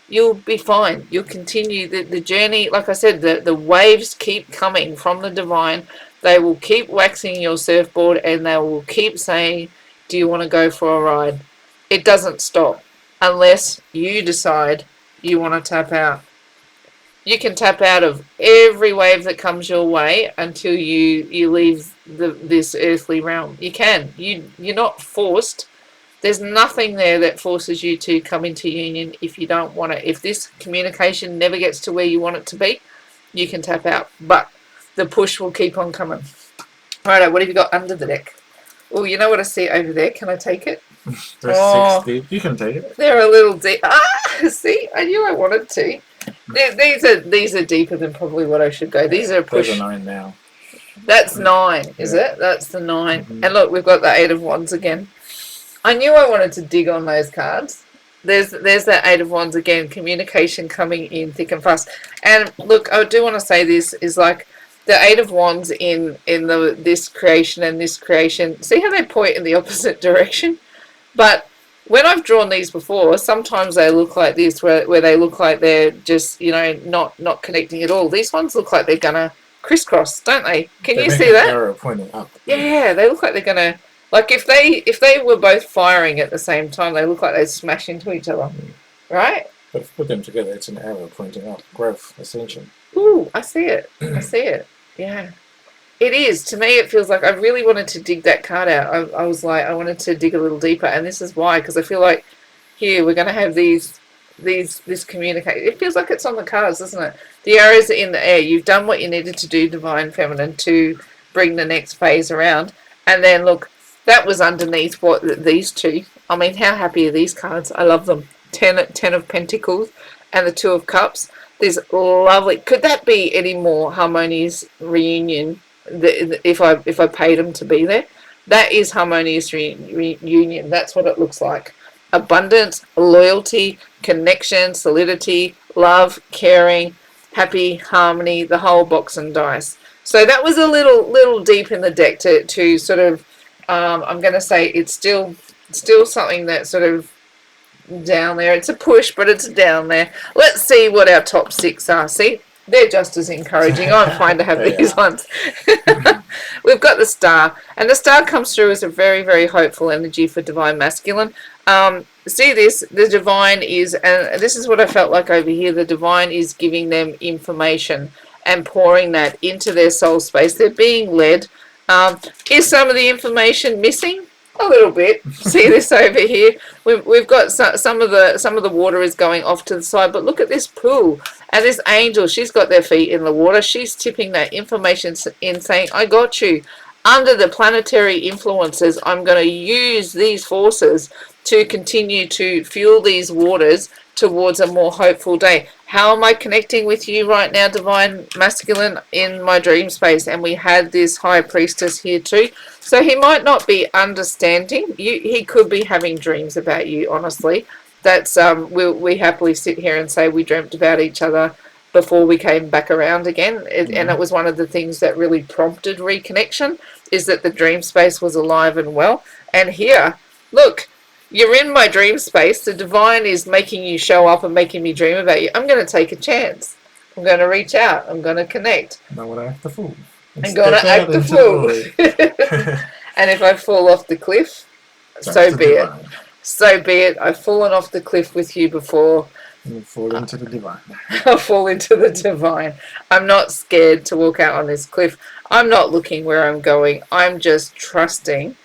You'll be fine. You'll continue the journey. Like I said, the waves keep coming from the divine. They will keep waxing your surfboard, and they will keep saying, do you want to go for a ride? It doesn't stop unless you decide you want to tap out. You can tap out of every wave that comes your way until you leave this earthly realm. You can. You're not forced. There's nothing there that forces you to come into union if you don't want it. If this communication never gets to where you want it to be, you can tap out. But the push will keep on coming. Righto, what have you got under the deck? Oh, you know what I see over there? Can I take it? There's 6 deep. You can take it. They're a little deep. See, I knew I wanted to. These are deeper than probably what I should go. These are a push. Those are 9 now. That's 9, is it? That's the 9. Mm-hmm. And look, we've got the 8 of Wands again. I knew I wanted to dig on those cards. There's that 8 of Wands again. Communication coming in thick and fast. And look, I do want to say this is like the 8 of Wands in this creation and this creation. See how they point in the opposite direction? But when I've drawn these before, sometimes they look like this, where they look like they're just, not connecting at all. These ones look like they're gonna crisscross, don't they? Can you see that? Arrow pointing up. Yeah, they look like they're gonna, like if they were both firing at the same time, they look like they'd smash into each other, right? But if you put them together, it's an arrow pointing up. Growth, ascension. Ooh, I see it. I see it. Yeah. It is. To me, it feels like I really wanted to dig that card out. I was like, I wanted to dig a little deeper, and this is why, because I feel like here we're going to have this communicate. It feels like it's on the cards, doesn't it? The arrows are in the air. You've done what you needed to do, Divine Feminine, to bring the next phase around. And then look, that was underneath what these two. I mean, how happy are these cards? I love them. 10 of Pentacles and the 2 of Cups. These lovely. Could that be any more harmonious reunion? If I paid them to be there, that is harmonious reunion. That's what it looks like. Abundance, loyalty, connection, solidity, love, caring, happy, harmony, the whole box and dice. So that was a little deep in the deck to sort of I'm going to say it's still something that's sort of down there. It's a push, but it's down there. Let's see what our top 6 are. See, they're just as encouraging. I'm fine to have these ones. We've got the Star, and the Star comes through as a very, very hopeful energy for Divine Masculine. See this, the Divine is, and this is what I felt like over here, the Divine is giving them information and pouring that into their soul space. They're being led. Is some of the information missing? A little bit. See this over here. We've got some of the water is going off to the side, but look at this pool and this angel. She's got their feet in the water. She's tipping that information in, saying, "I got you." Under the planetary influences, I'm going to use these forces to continue to fuel these waters towards a more hopeful day. How am I connecting with you right now, Divine Masculine, in my dream space? And we had this High Priestess here too. So he might not be understanding. He could be having dreams about you, honestly. That's we happily sit here and say we dreamt about each other before we came back around again. And it was one of the things that really prompted reconnection, is that the dream space was alive and well. And here, look, you're in my dream space. The Divine is making you show up and making me dream about you. I'm going to take a chance. I'm going to reach out. I'm going to connect. Now would I act the fool? I'm going to act the fool. And if I fall off the cliff, so be it. So be it. I've fallen off the cliff with you before. You fall into the divine. I'll fall into the divine. I'm not scared to walk out on this cliff. I'm not looking where I'm going. I'm just trusting.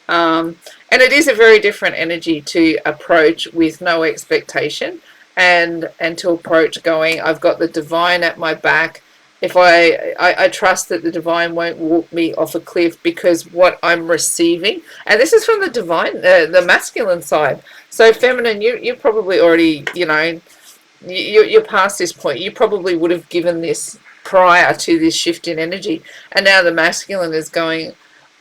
And it is a very different energy to approach with no expectation, and to approach going, I've got the divine at my back. If I trust that the divine won't walk me off a cliff, because what I'm receiving, and this is from the divine, the masculine side. So feminine, you probably already, you're past this point. You probably would have given this prior to this shift in energy, and now the masculine is going,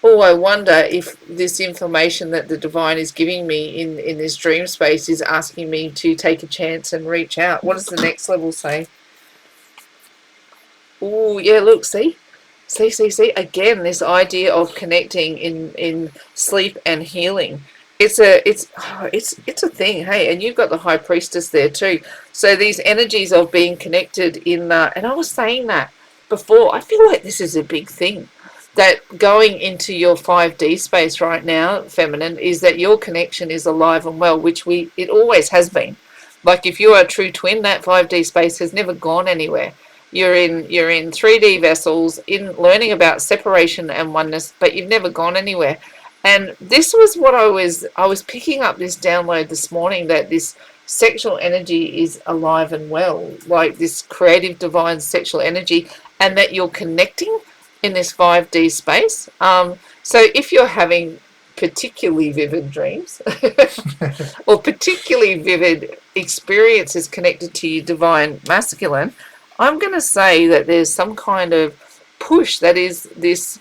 oh, I wonder if this information that the divine is giving me in this dream space is asking me to take a chance and reach out. What does the next level say? Oh, yeah, look, see? See. Again, this idea of connecting in sleep and healing. It's a thing, hey, and you've got the high priestess there too. So these energies of being connected in and I was saying that before, I feel like this is a big thing. That going into your 5D space right now, feminine, is that your connection is alive and well, which it always has been. Like if you are a true twin, that 5D space has never gone anywhere. You're in 3D vessels, in learning about separation and oneness, but you've never gone anywhere. And this was what I was picking up this download this morning, that this sexual energy is alive and well, like this creative divine sexual energy, and that you're connecting in this 5D space. So if you're having particularly vivid dreams or particularly vivid experiences connected to your divine masculine, I'm going to say that there's some kind of push that is this.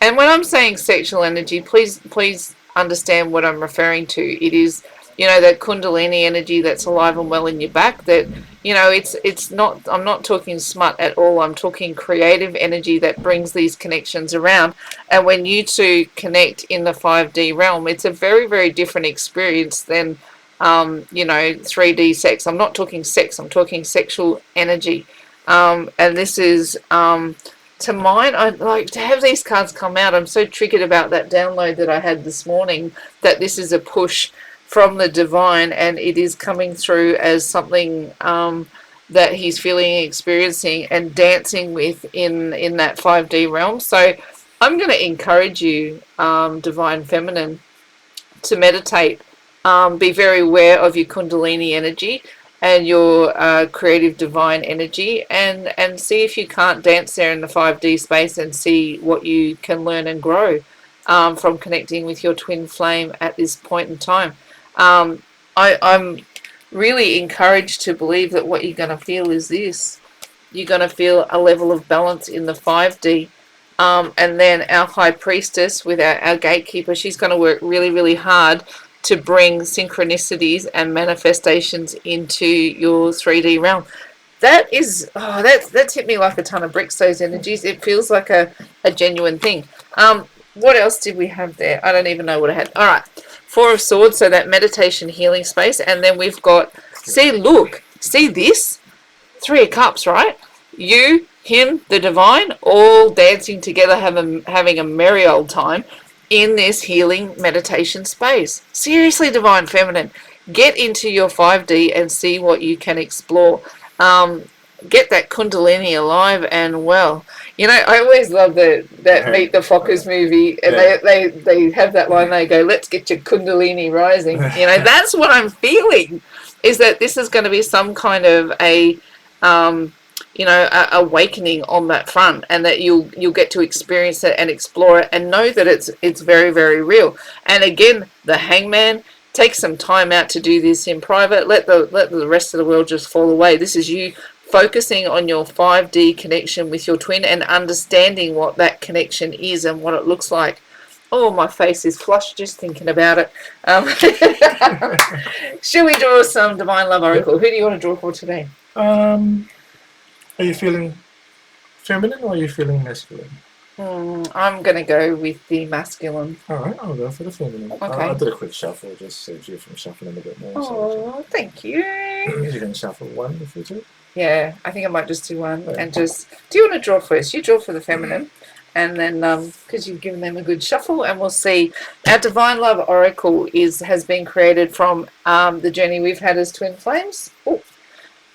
And when I'm saying sexual energy, please understand what I'm referring to. It is, that kundalini energy that's alive and well in your back. That, it's not, I'm not talking smut at all. I'm talking creative energy that brings these connections around. And when you two connect in the 5D realm, it's a very, very different experience than, 3D sex. I'm not talking sex. I'm talking sexual energy. And this is, to mine, I'd like to have these cards come out. I'm so triggered about that download that I had this morning, that this is a push from the divine, and it is coming through as something that he's feeling, experiencing, and dancing with in that 5D realm. So I'm going to encourage you, divine feminine, to meditate. Be very aware of your kundalini energy and your creative divine energy, and see if you can't dance there in the 5D space, and see what you can learn and grow from connecting with your twin flame at this point in time. I'm really encouraged to believe that what you're going to feel is this. You're going to feel a level of balance in the 5D. And then our high priestess with our gatekeeper, she's going to work really, really hard to bring synchronicities and manifestations into your 3D realm. That is, that's hit me like a ton of bricks, those energies. It feels like a genuine thing. What else did we have there? I don't even know what I had. All right. 4 of Swords, so that meditation healing space. And then we've got, see this? 3 of Cups, right? You, him, the divine, all dancing together, having a merry old time in this healing meditation space. Seriously, divine feminine, get into your 5D and see what you can explore. Get that kundalini alive and well. I always love that Meet the Fockers movie, and they have that line, they go, let's get your kundalini rising. That's what I'm feeling, is that this is going to be some kind of a awakening on that front, and that you'll get to experience it and explore it, and know that it's very, very real. And again, the Hangman, take some time out to do this in private. Let the rest of the world just fall away. This is you focusing on your 5D connection with your twin, and understanding what that connection is and what it looks like. Oh, my face is flushed just thinking about it. Should we draw some Divine Love Oracle? Yep. Who do you want to draw for today? Are you feeling feminine or are you feeling masculine? I'm going to go with the masculine. All right, I'll go for the feminine. Okay. I did a quick shuffle, just saves you from shuffling a bit more. Oh, thank you. You can shuffle 1 if you do. Yeah, I think I might just do 1. And just, do you want to draw first? You draw for the feminine. And then, because you've given them a good shuffle, and we'll see. Our Divine Love Oracle has been created from the journey we've had as twin flames. Oh,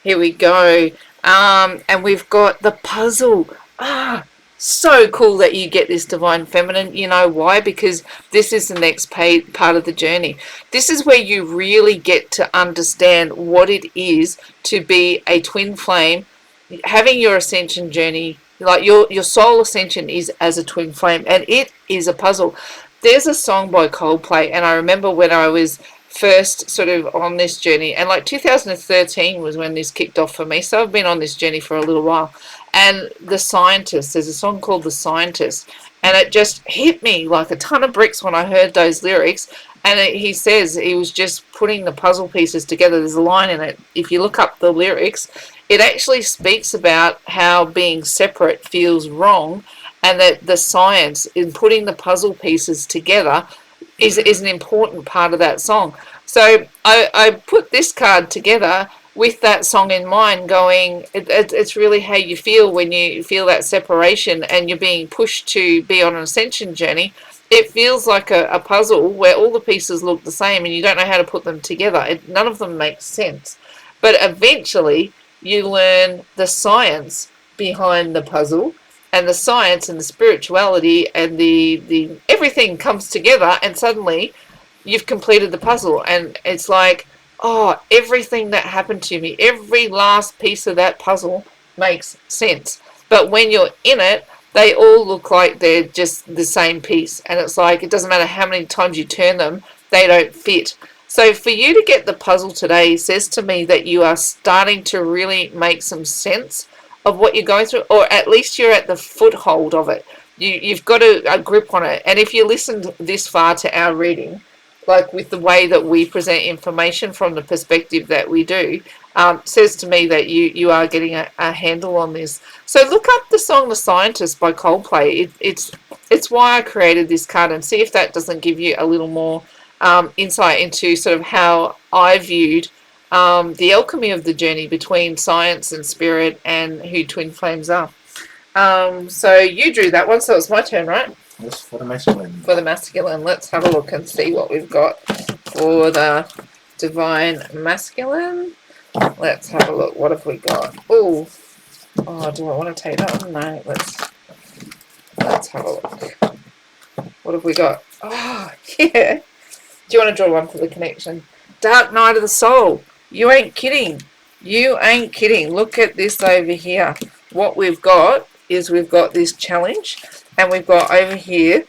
Here we go. And we've got the puzzle. So cool that you get this divine feminine. You know why? Because this is the next part of the journey. This is where you really get to understand what it is to be a twin flame, having your ascension journey. Like your soul ascension is as a twin flame, and it is a puzzle. There's a song by Coldplay, and I remember when I was first sort of on this journey, and like 2013 was when this kicked off for me, so I've been on this journey for a little while. And The Scientist, there's a song called The Scientist, and it just hit me like a ton of bricks when I heard those lyrics. And he says he was just putting the puzzle pieces together. There's a line in it, if you look up the lyrics, it actually speaks about how being separate feels wrong, and that the science in putting the puzzle pieces together is an important part of that song. So I put this card together with that song in mind, going, it's really how you feel when you feel that separation and you're being pushed to be on an ascension journey. It feels like a puzzle where all the pieces look the same and you don't know how to put them together. None of them makes sense. But eventually you learn the science behind the puzzle, and the science and the spirituality and the everything comes together, and suddenly you've completed the puzzle. And it's like, oh, everything that happened to me, every last piece of that puzzle makes sense. But when you're in it, they all look like they're just the same piece, and it's like, it doesn't matter how many times you turn them, they don't fit. So for you to get the puzzle today says to me that you are starting to really make some sense of what you're going through, or at least you're at the foothold of it. You've got a grip on it. And if you listened this far to our reading, like with the way that we present information from the perspective that we do, says to me that you are getting a handle on this. So look up the song The Scientist by Coldplay. It's why I created this card, and see if that doesn't give you a little more insight into sort of how I viewed the alchemy of the journey between science and spirit and who twin flames are. So you drew that one, so it's my turn, right? Yes, for the masculine. For the masculine. Let's have a look and see what we've got for the divine masculine. Let's have a look. What have we got? Oh, do I want to take that one? No, let's have a look. What have we got? Oh, yeah. Do you want to draw one for the connection? Dark Night of the Soul. You ain't kidding. You ain't kidding. Look at this over here. What we've got is we've got this challenge, and we've got over here,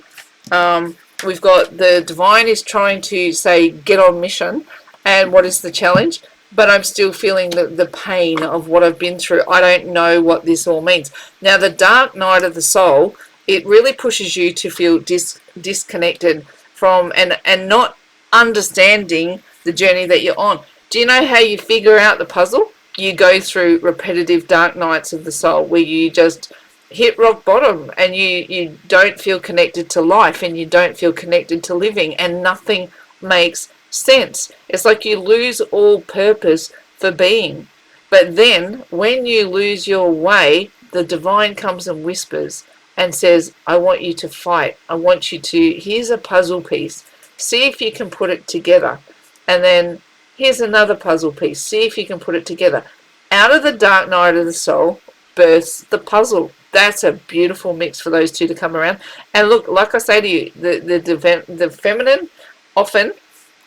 we've got the divine is trying to say, get on mission. And what is the challenge? But I'm still feeling the pain of what I've been through. I don't know what this all means. Now, the Dark Night of the Soul, it really pushes you to feel disconnected from and not understanding the journey that you're on. Do you know how you figure out the puzzle? You go through repetitive dark nights of the soul where you just hit rock bottom, and you don't feel connected to life, and you don't feel connected to living, and nothing makes sense. It's like you lose all purpose for being. But then when you lose your way, the divine comes and whispers and says, I want you to fight. I want you to, here's a puzzle piece. See if you can put it together. And then here's another puzzle piece. See if you can put it together. Out of the dark night of the soul births the puzzle. That's a beautiful mix for those two to come around. And look, like I say to you, the feminine often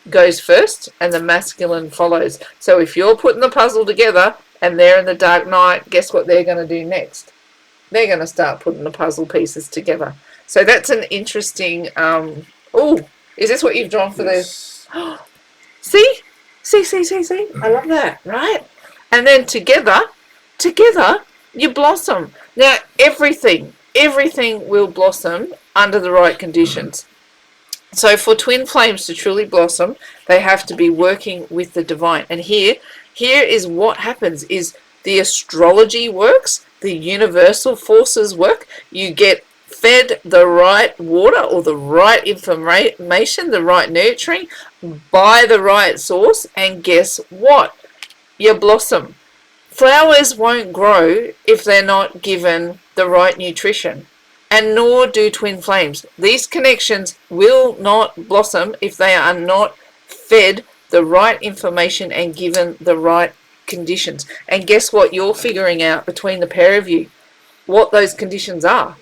goes first and the masculine follows. So if you're putting the puzzle together and they're in the dark night, guess what they're going to do next? They're going to start putting the puzzle pieces together. So that's an interesting, oh, is this what you've drawn for Yes. the, see? I love that, right? And then together, you blossom. Now, everything will blossom under the right conditions. So for twin flames to truly blossom, they have to be working with the divine. And here is what happens, is the astrology works, the universal forces work. You get fed the right water or the right information, the right nurturing by the right source, and guess what? You blossom. Flowers won't grow if they're not given the right nutrition, and nor do twin flames. These connections will not blossom if they are not fed the right information and given the right conditions. And guess what? You're figuring out between the pair of you what those conditions are.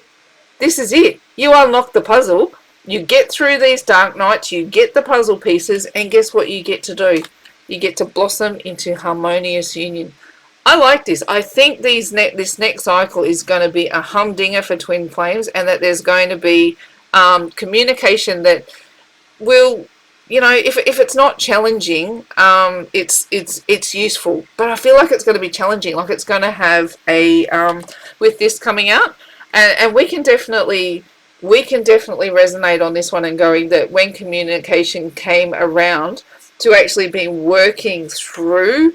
This is it. You unlock the puzzle. You get through these dark nights. You get the puzzle pieces. And guess what you get to do? You get to blossom into harmonious union. I like this. I think this next cycle is going to be a humdinger for twin flames, and that there's going to be communication that will, if it's not challenging, it's useful. But I feel like it's going to be challenging. Like it's going to have a with this coming out, and we can definitely resonate on this one and going that when communication came around to actually being working through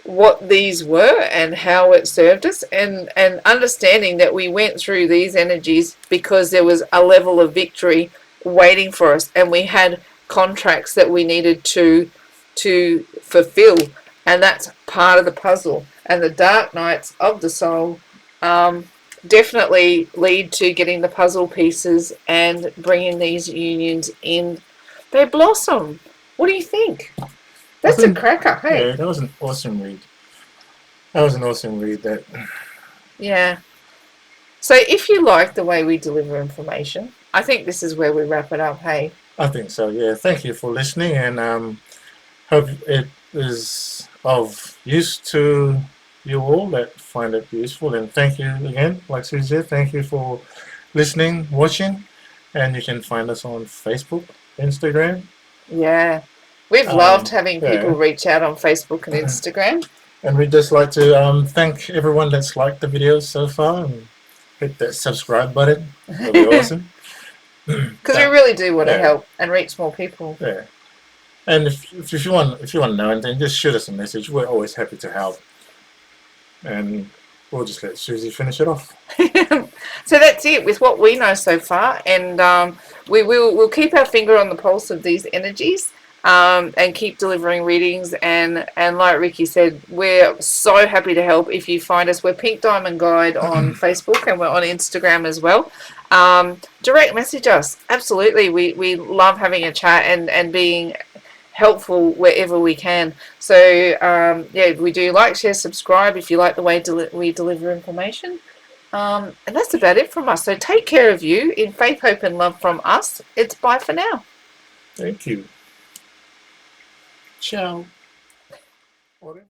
what these were and how it served us, and understanding that we went through these energies because there was a level of victory waiting for us, and we had contracts that we needed to fulfill, and that's part of the puzzle. And the dark nights of the soul definitely lead to getting the puzzle pieces and bringing these unions in. They blossom. What do you think? That's a cracker, hey? Yeah, that was an awesome read. Yeah. So if you like the way we deliver information, I think this is where we wrap it up, hey? I think so, yeah. Thank you for listening, and hope it is of use to you all that find it useful. And thank you again, like Susie said, thank you for listening, watching, and you can find us on Facebook, Instagram. Yeah. We've loved having people reach out on Facebook and Instagram. And we'd just like to thank everyone that's liked the videos so far, and hit that subscribe button. That'll be awesome. Because we really do want to help and reach more people. Yeah. And if you want to know anything, just shoot us a message. We're always happy to help. And we'll just let Susie finish it off. So that's it with what we know so far, and we'll keep our finger on the pulse of these energies. And keep delivering readings, and like Ricky said, we're so happy to help. If you find us, we're Pink Diamond Guide on Facebook, and we're on Instagram as well. Direct message us, absolutely. We love having a chat and being helpful wherever we can. So we do like, share, subscribe if you like the way we deliver information. And that's about it from us. So take care of you in faith, hope, and love from us. It's bye for now. Thank you. Ciao.